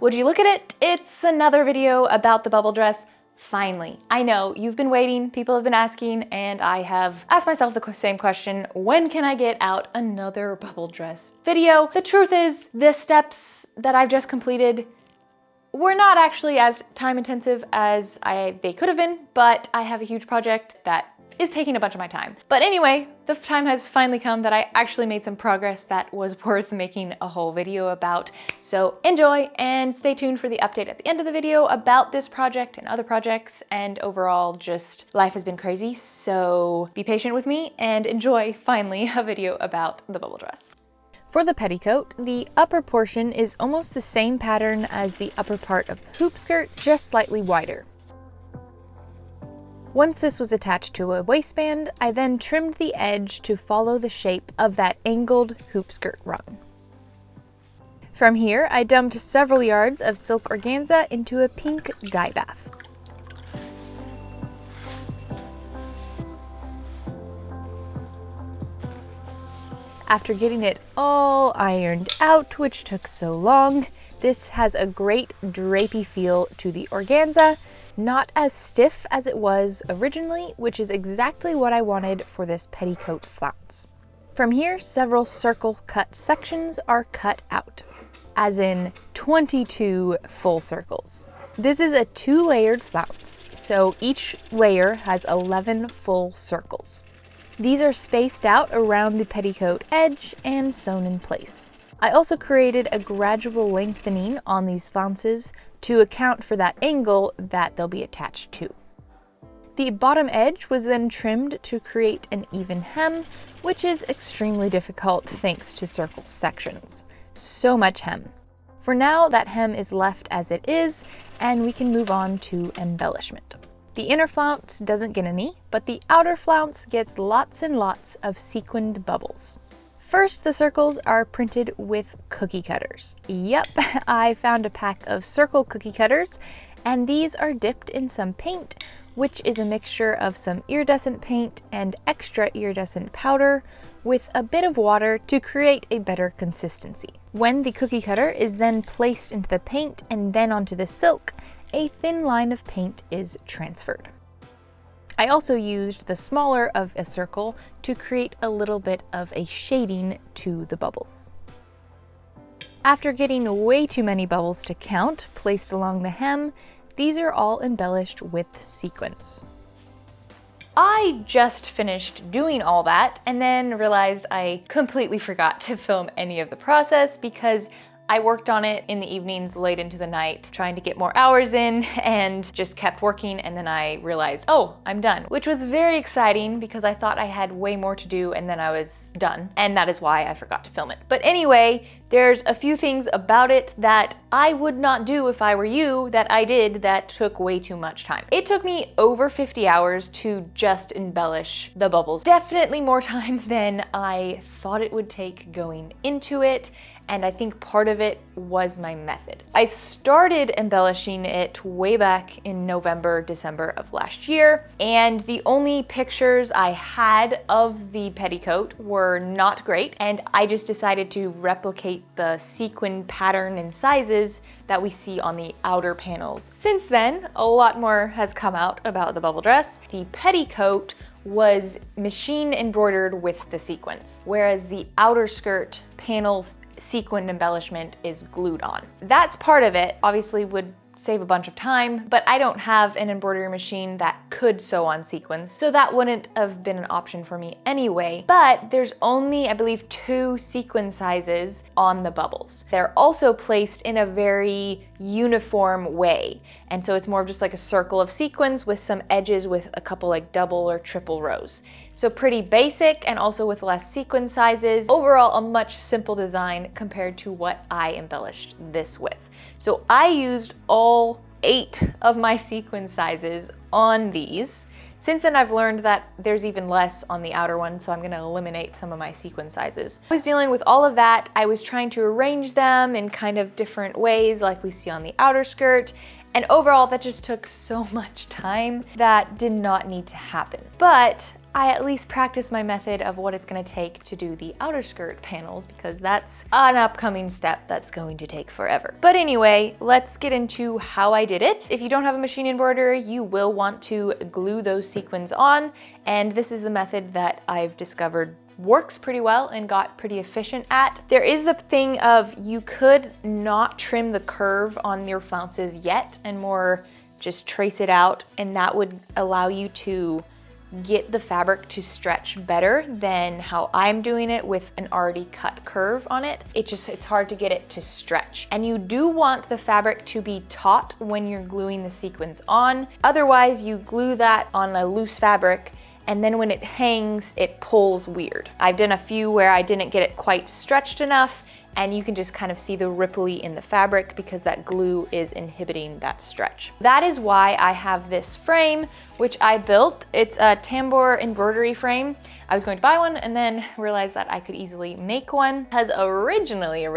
Would you look at it? It's another video about the bubble dress. Finally. I know, you've been waiting, people have been asking, and I have asked myself the same question, when can I get out another bubble dress video? The truth is, the steps that I've just completed were not actually as time intensive as they could have been, but I have a huge project that is taking a bunch of my time. But anyway, the time has finally come that I actually made some progress that was worth making a whole video about. So enjoy and stay tuned for the update at the end of the video about this project and other projects, and overall just life has been crazy. So be patient with me and enjoy finally a video about the bubble dress. For the petticoat, the upper portion is almost the same pattern as the upper part of the hoop skirt, just slightly wider. Once this was attached to a waistband, I then trimmed the edge to follow the shape of that angled hoop skirt rung. From here, I dumped several yards of silk organza into a pink dye bath. After getting it all ironed out, which took so long, this has a great drapey feel to the organza, not as stiff as it was originally, which is exactly what I wanted for this petticoat flounce. From here, several circle cut sections are cut out, as in 22 full circles. This is a 2-layered flounce, so each layer has 11 full circles. These are spaced out around the petticoat edge and sewn in place. I also created a gradual lengthening on these flounces to account for that angle that they'll be attached to. The bottom edge was then trimmed to create an even hem, which is extremely difficult thanks to circle sections. So much hem. For now, that hem is left as it is, and we can move on to embellishment. The inner flounce doesn't get any, but the outer flounce gets lots and lots of sequined bubbles. First, the circles are printed with cookie cutters. Yep, I found a pack of circle cookie cutters, and these are dipped in some paint, which is a mixture of some iridescent paint and extra iridescent powder with a bit of water to create a better consistency. When the cookie cutter is then placed into the paint and then onto the silk, a thin line of paint is transferred. I also used the smaller of a circle to create a little bit of a shading to the bubbles. After getting way too many bubbles to count placed along the hem, these are all embellished with sequins. I just finished doing all that and then realized I completely forgot to film any of the process because I worked on it in the evenings late into the night, trying to get more hours in, and just kept working, and then I realized, oh, I'm done, which was very exciting because I thought I had way more to do and then I was done, and that is why I forgot to film it. But anyway, there's a few things about it that I would not do if I were you that I did that took way too much time. It took me over 50 hours to just embellish the bubbles. Definitely more time than I thought it would take going into it, and I think part of it was my method. I started embellishing it way back in November, December of last year, and the only pictures I had of the petticoat were not great, and I just decided to replicate the sequin pattern and sizes that we see on the outer panels. Since then, a lot more has come out about the bubble dress. The petticoat was machine embroidered with the sequins, whereas the outer skirt panels sequin embellishment is glued on. That's part of it, obviously would save a bunch of time, but I don't have an embroidery machine that could sew on sequins, so that wouldn't have been an option for me anyway. But there's only, I believe, 2 sequin sizes on the bubbles. They're also placed in a very uniform way, and so it's more of just like a circle of sequins with some edges with a couple like double or triple rows. So pretty basic and also with less sequin sizes. Overall, a much simple design compared to what I embellished this with. So I used all 8 of my sequin sizes on these. Since then, I've learned that there's even less on the outer one, so I'm gonna eliminate some of my sequin sizes. I was dealing with all of that. I was trying to arrange them in kind of different ways like we see on the outer skirt, and overall that just took so much time that did not need to happen. But I at least practice my method of what it's gonna take to do the outer skirt panels, because that's an upcoming step that's going to take forever. But anyway, let's get into how I did it. If you don't have a machine embroiderer, you will want to glue those sequins on, and this is the method that I've discovered works pretty well and got pretty efficient at. There is the thing of you could not trim the curve on your flounces yet and more just trace it out, and that would allow you to get the fabric to stretch better than how I'm doing it with an already cut curve on it. It's hard to get it to stretch. And you do want the fabric to be taut when you're gluing the sequins on. Otherwise, you glue that on a loose fabric, and then when it hangs, it pulls weird. I've done a few where I didn't get it quite stretched enough, and you can just kind of see the ripply in the fabric because that glue is inhibiting that stretch. That is why I have this frame, which I built. It's a tambour embroidery frame. I was going to buy one and then realized that I could easily make one, because originally,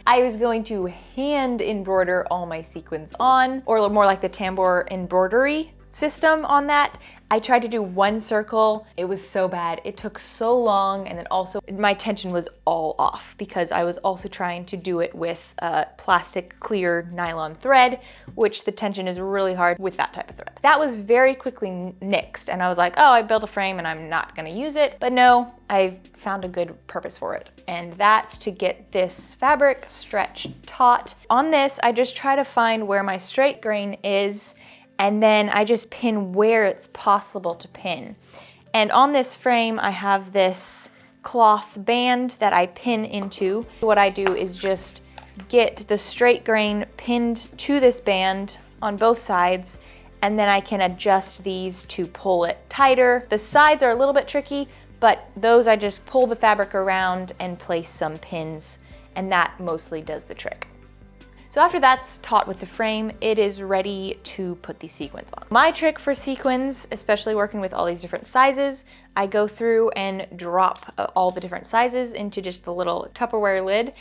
I was going to hand embroider all my sequins on, or more like the tambour embroidery system on that. I tried to do one circle. It was so bad. It took so long, and then also my tension was all off because I was also trying to do it with plastic clear nylon thread, which the tension is really hard with that type of thread. That was very quickly nixed, and I was like, oh, I built a frame and I'm not gonna use it. But no, I found a good purpose for it, and that's to get this fabric stretched taut. On this, I just try to find where my straight grain is, and then I just pin where it's possible to pin. And on this frame, I have this cloth band that I pin into. What I do is just get the straight grain pinned to this band on both sides, and then I can adjust these to pull it tighter. The sides are a little bit tricky, but those I just pull the fabric around and place some pins, and that mostly does the trick. So after that's taut with the frame, it is ready to put these sequins on. My trick for sequins, especially working with all these different sizes, I go through and drop all the different sizes into just a little Tupperware lid,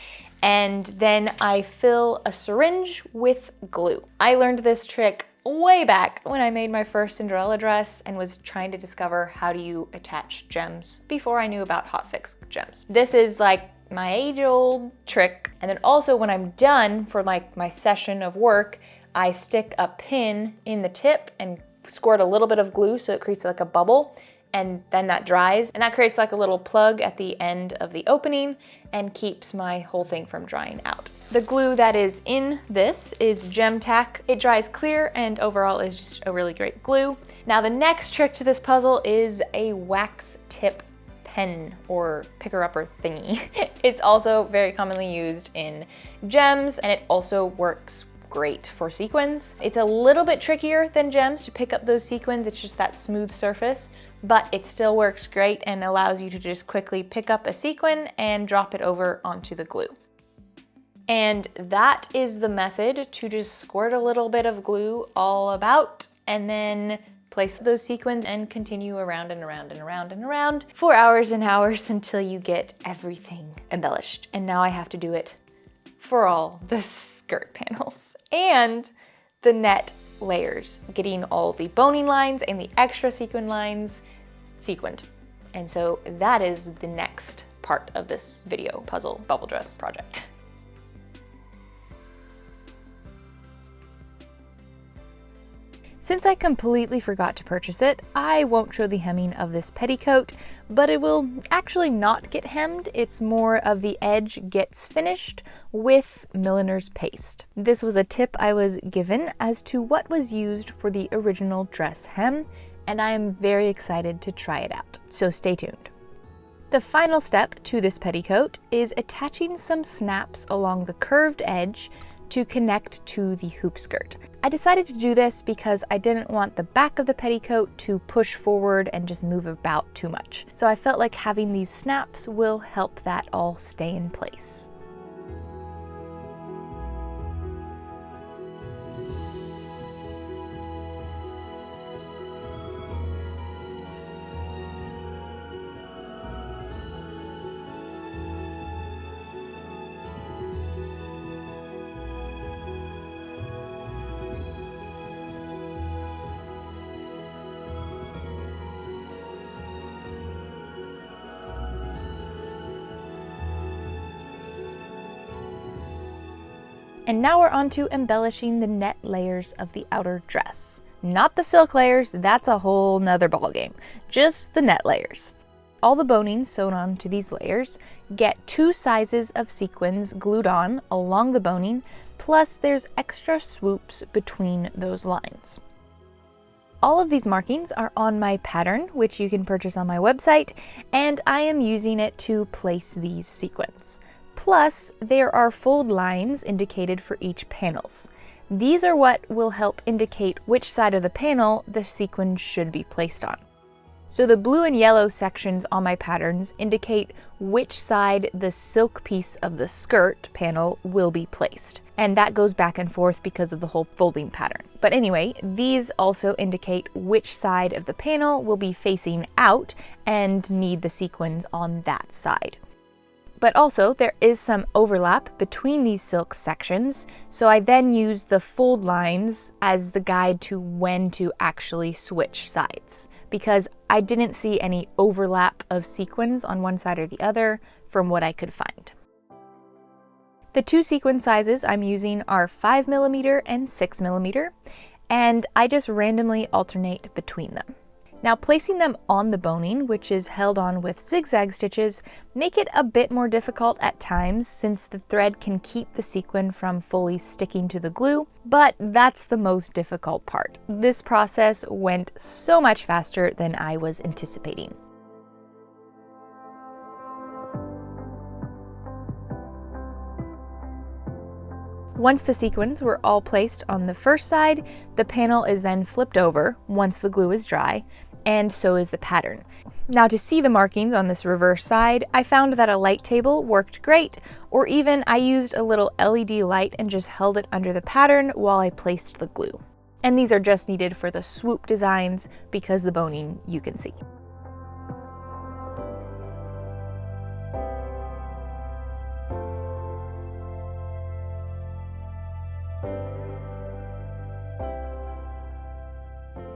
and then I fill a syringe with glue. I learned this trick way back when I made my first Cinderella dress and was trying to discover how do you attach gems before I knew about hot fix gems. This is like my age-old trick. And then also when I'm done for my session of work, I stick a pin in the tip and squirt a little bit of glue so it creates like a bubble, and then that dries, and that creates like a little plug at the end of the opening and keeps my whole thing from drying out. The glue that is in this is gem tack. It dries clear and overall is just a really great glue. Now the next trick to this puzzle is a wax tip pen or picker-upper thingy. It's also very commonly used in gems, and it also works great for sequins. It's a little bit trickier than gems to pick up those sequins. It's just that smooth surface, but it still works great and allows you to just quickly pick up a sequin and drop it over onto the glue. And that is the method, to just squirt a little bit of glue all about and then place those sequins and continue around and around and around and around for hours and hours until you get everything embellished. And now I have to do it for all the skirt panels and the net layers, getting all the boning lines and the extra sequin lines sequined. And so that is the next part of this video puzzle bubble dress project. Since I completely forgot to purchase it, I won't show the hemming of this petticoat, but it will actually not get hemmed. It's more of the edge gets finished with milliner's paste. This was a tip I was given as to what was used for the original dress hem, and I am very excited to try it out, so stay tuned. The final step to this petticoat is attaching some snaps along the curved edge to connect to the hoop skirt. I decided to do this because I didn't want the back of the petticoat to push forward and just move about too much. So I felt like having these snaps will help that all stay in place. And now we're on to embellishing the net layers of the outer dress. Not the silk layers, that's a whole nother ballgame. Just the net layers. All the boning sewn onto these layers get 2 sizes of sequins glued on along the boning, plus there's extra swoops between those lines. All of these markings are on my pattern, which you can purchase on my website, and I am using it to place these sequins. Plus, there are fold lines indicated for each panels. These are what will help indicate which side of the panel the sequin should be placed on. So the blue and yellow sections on my patterns indicate which side the silk piece of the skirt panel will be placed. And that goes back and forth because of the whole folding pattern. But anyway, these also indicate which side of the panel will be facing out and need the sequins on that side. But also, there is some overlap between these silk sections, so I then use the fold lines as the guide to when to actually switch sides, because I didn't see any overlap of sequins on one side or the other from what I could find. The 2 sequin sizes I'm using are 5mm and 6mm, and I just randomly alternate between them. Now, placing them on the boning, which is held on with zigzag stitches, make it a bit more difficult at times since the thread can keep the sequin from fully sticking to the glue, but that's the most difficult part. This process went so much faster than I was anticipating. Once the sequins were all placed on the first side, the panel is then flipped over once the glue is dry, and so is the pattern. Now, to see the markings on this reverse side, I found that a light table worked great, or even I used a little LED light and just held it under the pattern while I placed the glue. And these are just needed for the swoop designs because the boning you can see.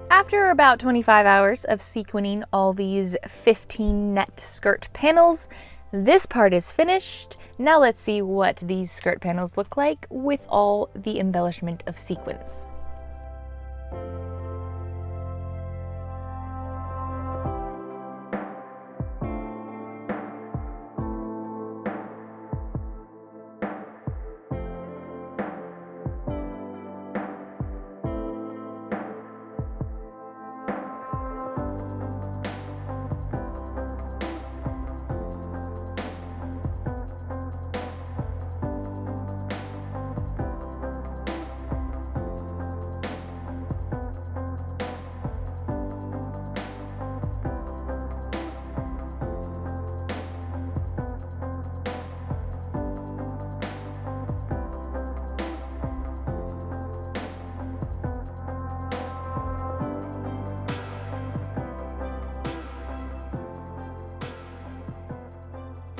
After about 25 hours of sequining all these 15 net skirt panels, this part is finished. Now let's see what these skirt panels look like with all the embellishment of sequins.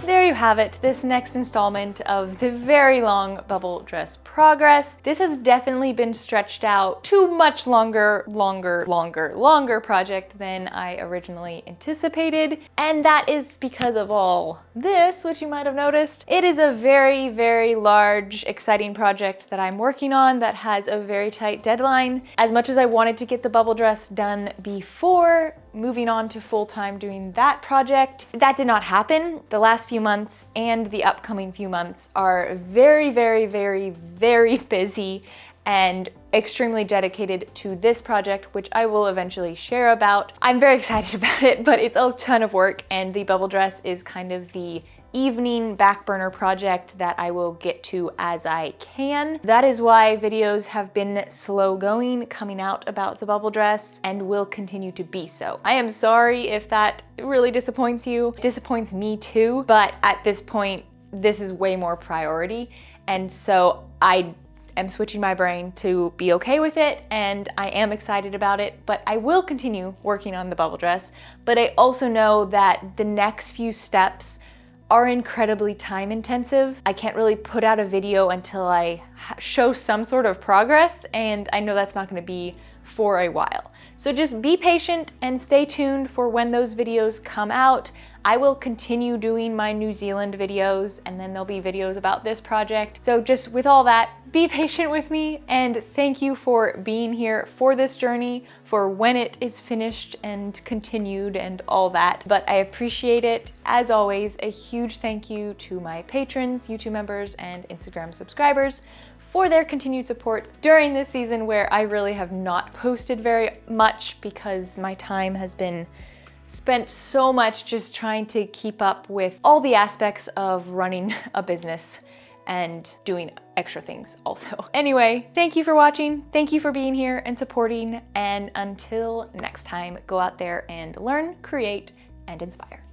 There you have it, this next installment of the very long bubble dress progress. This has definitely been stretched out to much longer project than I originally anticipated. And that is because of all this, which you might have noticed. It is a very, very large, exciting project that I'm working on that has a very tight deadline. As much as I wanted to get the bubble dress done before moving on to full-time doing that project, that did not happen. The last few months and the upcoming few months are very, very, very, very busy and extremely dedicated to this project, which I will eventually share about. I'm very excited about it, but it's a ton of work, and the bubble dress is kind of the evening back burner project that I will get to as I can. That is why videos have been slow going coming out about the bubble dress and will continue to be so. I am sorry if that really disappoints you. It disappoints me too, but at this point, this is way more priority. And so I am switching my brain to be okay with it, and I am excited about it, but I will continue working on the bubble dress. But I also know that the next few steps are incredibly time intensive. I can't really put out a video until I show some sort of progress, and I know that's not gonna be for a while. So just be patient and stay tuned for when those videos come out. I will continue doing my New Zealand videos, and then there'll be videos about this project. So just with all that, be patient with me, and thank you for being here for this journey, for when it is finished and continued and all that. But I appreciate it. As always, a huge thank you to my patrons, YouTube members, and Instagram subscribers for their continued support during this season where I really have not posted very much because my time has been spent so much just trying to keep up with all the aspects of running a business and doing extra things also. Anyway, thank you for watching. Thank you for being here and supporting. And until next time, go out there and learn, create, and inspire.